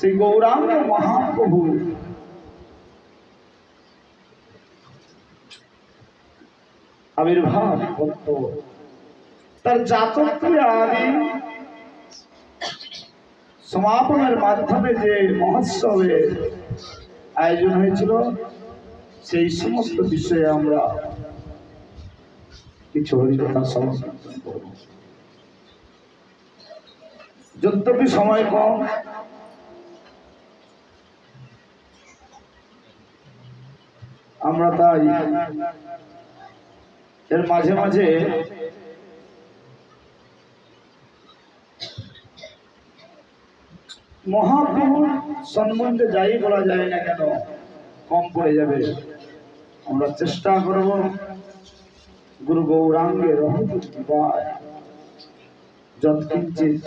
সেই গৌরাঙ্গ মহাপ্রভু আবির্ভাব করত। তার জাতক আদি সমাপনের মাধ্যমে যে মহোৎসবের আয়োজন হয়েছিল, সেই সমস্ত বিষয়ে আমরা কিছু হরিকথা সমর্থন করব। যদ্যপি সময় কম, আমরা তাই এর মাঝে মাঝে মহাপ্রভুর সম্বন্ধে যাই বলা যায় না কেন কম পড়ে যাবে। আমরা চেষ্টা করব গুরু গৌরাঙ্গের যৎকিঞ্চিৎ